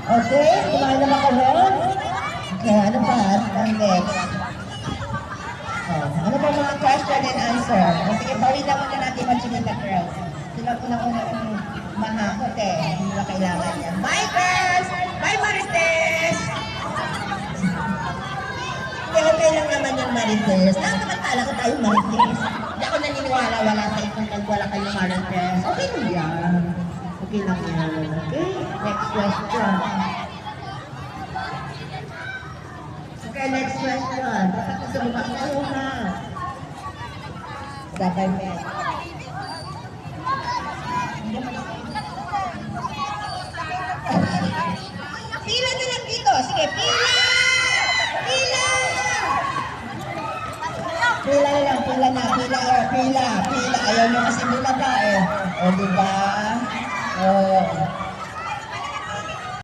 Okay, kumain naman kayo? Okay, ano pa? Ang next. Ano pa mga question and answer? Sige, bawin lang muna natin mag-chimita girls. Sila unang-unang mahakot eh. Hindi ba kailangan yan? Bye girls! Bye Marites! Hindi, okay lang naman yung Marites. Nakamantala ko tayo Marites. Hindi ako naniniwala wala sa ikong pag wala kayong Marites. Okay lang yan. Okay lang yan. Okay, next question. Okay, next question. Dapat sa mukha ko na. Dapat may. Pila na lang dito. Sige, pila! Pila! Pila na lang, pila na, pila, pila, pila. Ayaw nyo kasi bumaba eh. O, diba? O.